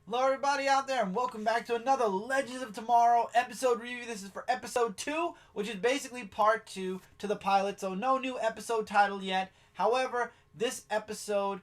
Hello, everybody out there, and welcome back to another Legends of Tomorrow episode review. This is for episode 2, which is basically part 2 to the pilot, so no new episode title yet. However, this episode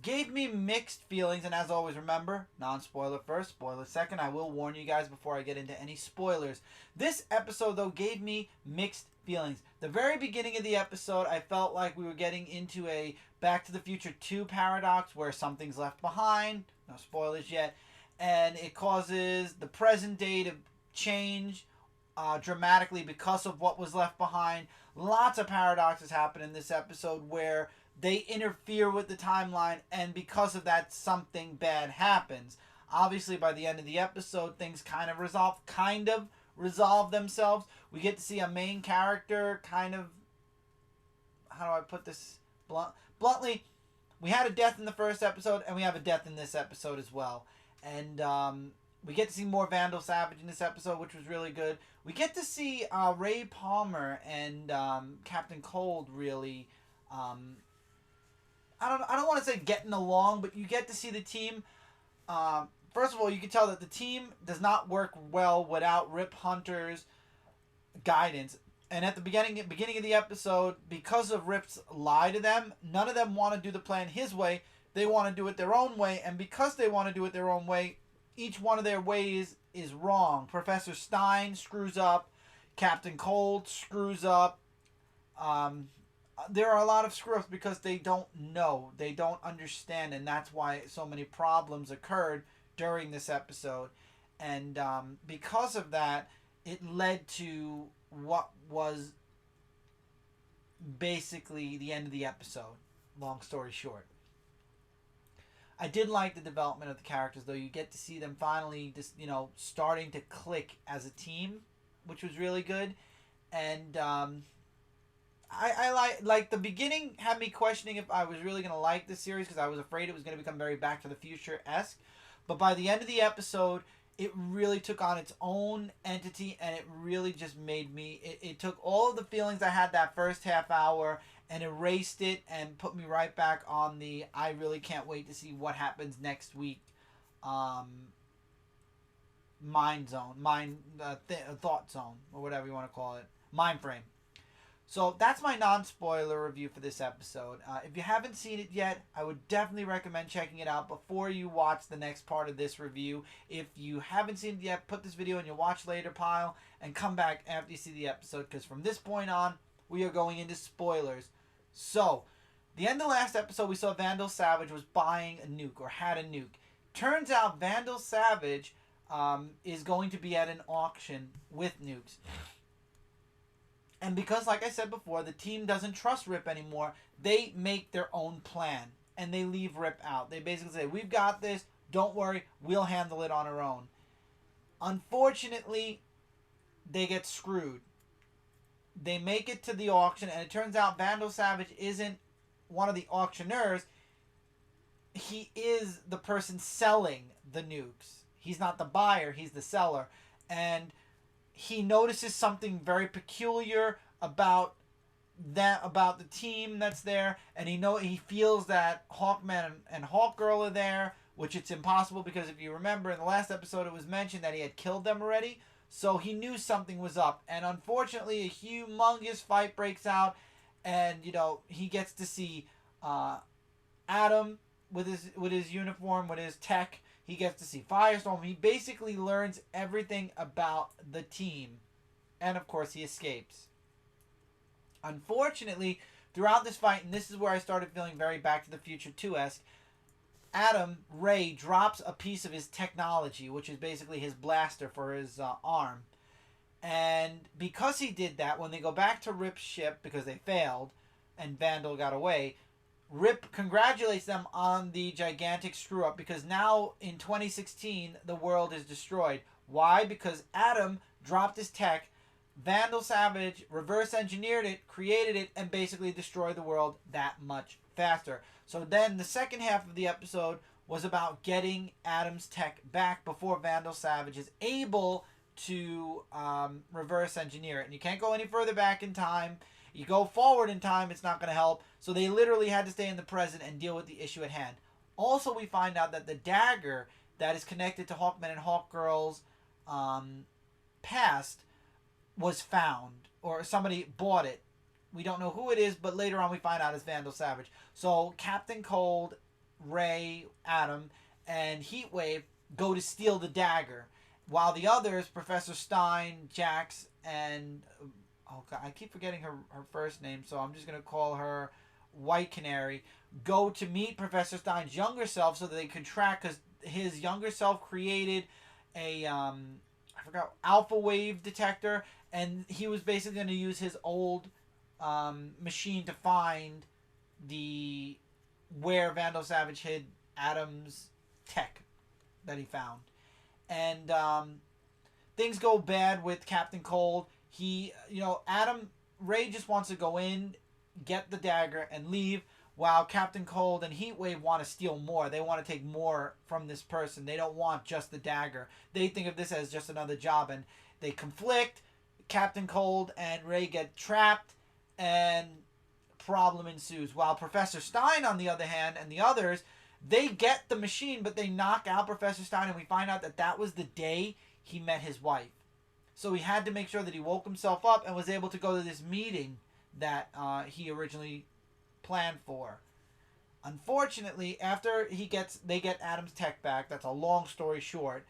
gave me mixed feelings, and as always, remember, non-spoiler first, spoiler second. I will warn you guys before I get into any spoilers. This episode, though, gave me mixed feelings. The very beginning of the episode, I felt like we were getting into a Back to the Future 2 paradox where something's left behind, no spoilers yet, and it causes the present day to change dramatically because of what was left behind. Lots of paradoxes happen in this episode where they interfere with the timeline, and because of that, something bad happens. Obviously, by the end of the episode, things kind of resolve themselves. We get to see a main character kind of, how do I put this bluntly? We had a death in the first episode, and we have a death in this episode as well. And we get to see more Vandal Savage in this episode, which was really good. We get to see Ray Palmer and Captain Cold really. I don't want to say getting along, but you get to see the team. First of all, you can tell that the team does not work well without Rip Hunter's guidance. And at the beginning of the episode, because of Rip's lie to them, none of them want to do the plan his way. They want to do it their own way, and because they want to do it their own way, each one of their ways is wrong. Professor Stein screws up. Captain Cold screws up. There are a lot of screw-ups because they don't know. They don't understand, and that's why so many problems occurred during this episode. And because of that, it led to what was basically the end of the episode. Long story short. I did like the development of the characters, though. You get to see them finally just, starting to click as a team, which was really good. And I like the beginning had me questioning if I was really going to like this series because I was afraid it was going to become very Back to the Future-esque. But by the end of the episode, it really took on its own entity, and it really just made me... It took all of the feelings I had that first half hour and erased it and put me right back on the I really can't wait to see what happens next week thought zone, or whatever you want to call it. Mind frame. So that's my non-spoiler review for this episode. If you haven't seen it yet, I would definitely recommend checking it out before you watch the next part of this review. If you haven't seen it yet, put this video in your watch later pile and come back after you see the episode, because from this point on, we are going into spoilers. So, the end of the last episode, we saw Vandal Savage was buying a nuke, or had a nuke. Turns out Vandal Savage is going to be at an auction with nukes. And because, like I said before, the team doesn't trust Rip anymore, they make their own plan. And they leave Rip out. They basically say, we've got this, don't worry, we'll handle it on our own. Unfortunately, they get screwed. They make it to the auction, and it turns out Vandal Savage isn't one of the auctioneers. He is the person selling the nukes. He's not the buyer, he's the seller. And he notices something very peculiar about the team that's there, and he feels that Hawkman and Hawkgirl are there, which it's impossible because if you remember in the last episode it was mentioned that he had killed them already. So he knew something was up, and unfortunately a humongous fight breaks out, and he gets to see Adam with his uniform, with his tech. He gets to see Firestorm. He basically learns everything about the team, and of course he escapes. Unfortunately, throughout this fight, and this is where I started feeling very Back to the Future 2-esque, Ray drops a piece of his technology, which is basically his blaster for his arm. And because he did that, when they go back to Rip's ship, because they failed, and Vandal got away, Rip congratulates them on the gigantic screw-up, because now, in 2016, the world is destroyed. Why? Because Adam dropped his tech, Vandal Savage reverse engineered it, created it, and basically destroyed the world that much faster. So then the second half of the episode was about getting Adam's tech back before Vandal Savage is able to reverse engineer it. And you can't go any further back in time. You go forward in time, it's not going to help. So they literally had to stay in the present and deal with the issue at hand. Also, we find out that the dagger that is connected to Hawkman and Hawkgirl's past was found, or somebody bought it. We don't know who it is, but later on we find out it's Vandal Savage. So Captain Cold, Ray, Atom, and Heatwave go to steal the dagger, while the others, Professor Stein, Jax, and oh god, I keep forgetting her first name, so I'm just gonna call her White Canary, go to meet Professor Stein's younger self so that they could track, because his younger self created a I forgot, alpha wave detector, and he was basically going to use his old machine to find the where Vandal Savage hid Adam's tech that he found. And things go bad with Captain Cold. Ray just wants to go in, get the dagger, and leave, while Captain Cold and Heatwave want to steal more. They want to take more from this person. They don't want just the dagger. They think of this as just another job, and they conflict. Captain Cold and Ray get trapped, and problem ensues. While Professor Stein, on the other hand, and the others, they get the machine, but they knock out Professor Stein, and we find out that that was the day he met his wife. So he had to make sure that he woke himself up and was able to go to this meeting that he originally planned for. Unfortunately, after they get Adam's tech back. That's a long story short.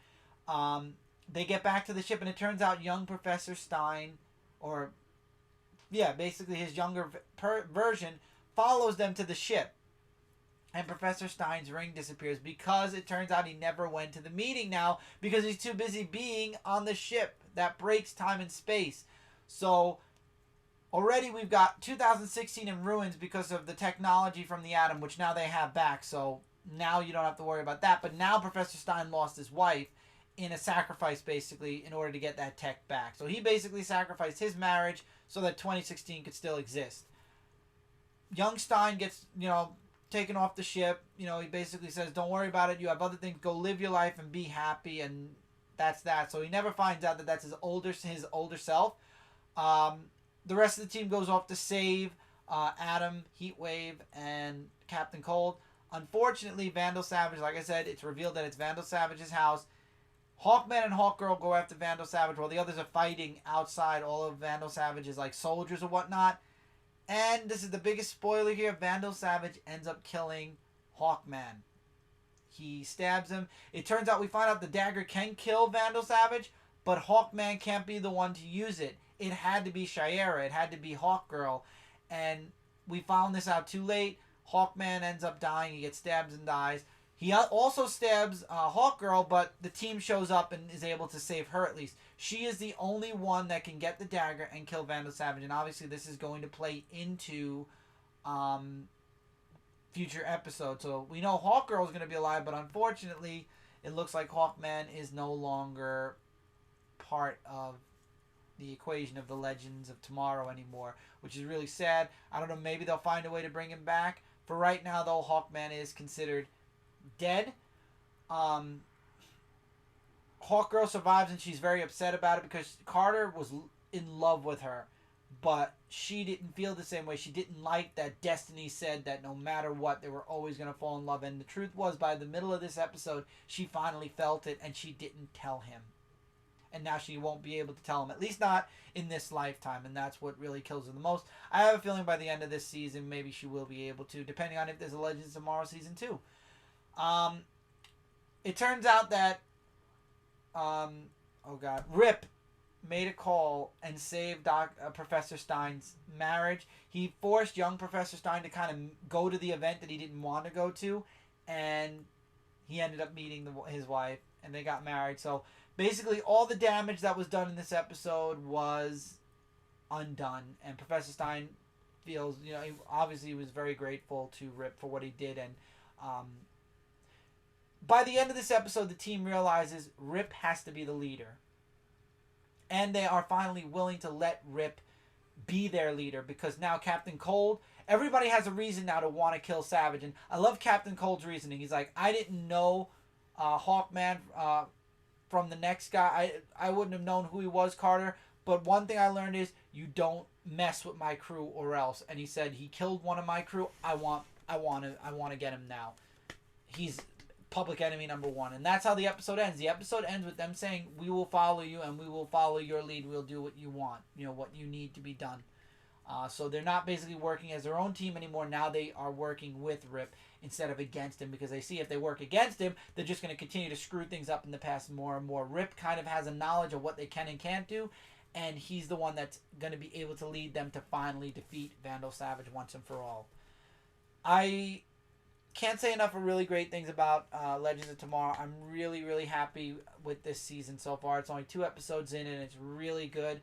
They get back to the ship, and it turns out young Professor Stein, basically his younger version, follows them to the ship. And Professor Stein's ring disappears because it turns out he never went to the meeting now because he's too busy being on the ship that breaks time and space. So already we've got 2016 in ruins because of the technology from the Atom, which now they have back. So now you don't have to worry about that. But now Professor Stein lost his wife in a sacrifice, basically, in order to get that tech back. So he basically sacrificed his marriage so that 2016 could still exist. Young Stein gets, taken off the ship. He basically says, don't worry about it. You have other things. Go live your life and be happy. And that's that. So he never finds out that that's his older self. The rest of the team goes off to save Atom, Heatwave, and Captain Cold. Unfortunately, Vandal Savage, like I said, it's revealed that it's Vandal Savage's house. Hawkman and Hawkgirl go after Vandal Savage while the others are fighting outside all of Vandal Savage's soldiers or whatnot. And this is the biggest spoiler here. Vandal Savage ends up killing Hawkman. He stabs him. It turns out we find out the dagger can kill Vandal Savage, but Hawkman can't be the one to use it. It had to be Shiera. It had to be Hawkgirl. And we found this out too late. Hawkman ends up dying. He gets stabbed and dies. He also stabs Hawkgirl, but the team shows up and is able to save her at least. She is the only one that can get the dagger and kill Vandal Savage. And obviously this is going to play into future episodes. So we know Hawkgirl is going to be alive, but unfortunately it looks like Hawkman is no longer part of the equation of the Legends of Tomorrow anymore, which is really sad. I don't know, maybe they'll find a way to bring him back. For right now, though, Hawkman is considered dead. Hawkgirl survives, and she's very upset about it because Carter was in love with her, but she didn't feel the same way. She didn't like that Destiny said that no matter what, they were always going to fall in love. And the truth was, by the middle of this episode, she finally felt it, and she didn't tell him. And now she won't be able to tell him, at least not in this lifetime, and that's what really kills her the most. I have a feeling by the end of this season, maybe she will be able to, depending on if there's a Legends of Tomorrow Season 2. It turns out that, Rip made a call and saved Professor Stein's marriage. He forced young Professor Stein to kind of go to the event that he didn't want to go to, and he ended up meeting his wife, and they got married. So basically, all the damage that was done in this episode was undone, and Professor Stein feels, he was very grateful to Rip for what he did, and by the end of this episode, the team realizes Rip has to be the leader, and they are finally willing to let Rip be their leader, because now Captain Cold, everybody has a reason now to want to kill Savage, and I love Captain Cold's reasoning. He's like, I didn't know Hawkman from the next guy. I wouldn't have known who he was, Carter, but one thing I learned is you don't mess with my crew or else. And he said, he killed one of my crew. I want to get him now. He's public enemy number one. And that's how the episode ends. The episode ends with them saying, we will follow you and we will follow your lead. We'll do what you want, what you need to be done. So they're not basically working as their own team anymore. Now they are working with Rip instead of against him, because they see if they work against him, they're just going to continue to screw things up in the past more and more. Rip kind of has a knowledge of what they can and can't do, and he's the one that's going to be able to lead them to finally defeat Vandal Savage once and for all. I can't say enough of really great things about Legends of Tomorrow. I'm really, really happy with this season so far. It's only 2 episodes in, and it's really good.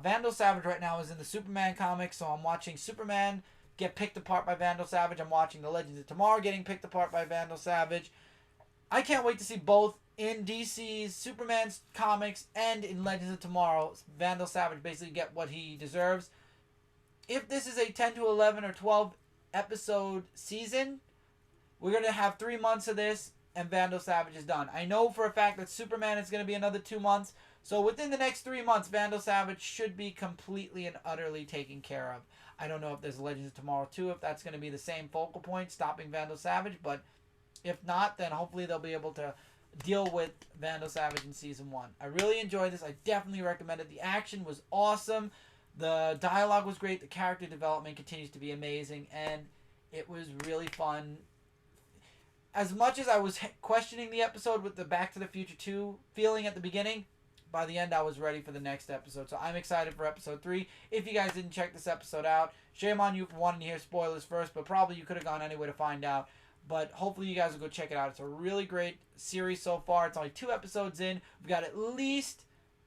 Vandal Savage right now is in the Superman comics, so I'm watching Superman get picked apart by Vandal Savage. I'm watching the Legends of Tomorrow getting picked apart by Vandal Savage. I can't wait to see both in DC's Superman's comics and in Legends of Tomorrow. Vandal Savage basically get what he deserves. If this is a 10 to 11 or 12 episode season, we're going to have 3 months of this, and Vandal Savage is done. I know for a fact that Superman is going to be another 2 months. So within the next 3 months, Vandal Savage should be completely and utterly taken care of. I don't know if there's Legends of Tomorrow 2, if that's going to be the same focal point, stopping Vandal Savage. But if not, then hopefully they'll be able to deal with Vandal Savage in Season 1. I really enjoyed this. I definitely recommend it. The action was awesome. The dialogue was great. The character development continues to be amazing. And it was really fun. As much as I was questioning the episode with the Back to the Future 2 feeling at the beginning, by the end, I was ready for the next episode. So I'm excited for episode 3. If you guys didn't check this episode out, shame on you for wanting to hear spoilers first, but probably you could have gone anywhere to find out. But hopefully you guys will go check it out. It's a really great series so far. It's only 2 episodes in. We've got at least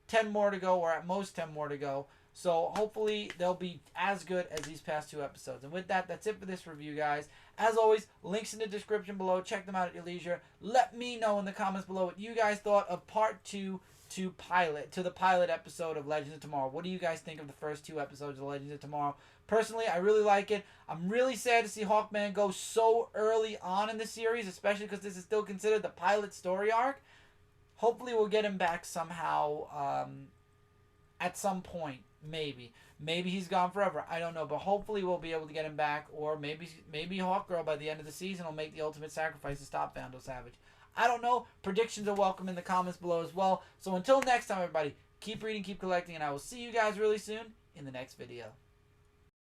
10 more to go, or at most 10 more to go. So hopefully they'll be as good as these past 2 episodes. And with that, that's it for this review, guys. As always, links in the description below. Check them out at your leisure. Let me know in the comments below what you guys thought of part 2 to the pilot episode of Legends of Tomorrow. What do you guys think of the first 2 episodes of Legends of Tomorrow? Personally, I really like it. I'm really sad to see Hawkman go so early on in the series, especially because this is still considered the pilot story arc. Hopefully we'll get him back somehow at some point. Maybe he's gone forever. I don't know, but hopefully we'll be able to get him back, or maybe Hawkgirl by the end of the season will make the ultimate sacrifice to stop Vandal Savage. I don't know. Predictions are welcome in the comments below as well. So until next time, everybody, keep reading, keep collecting, and I will see you guys really soon in the next video.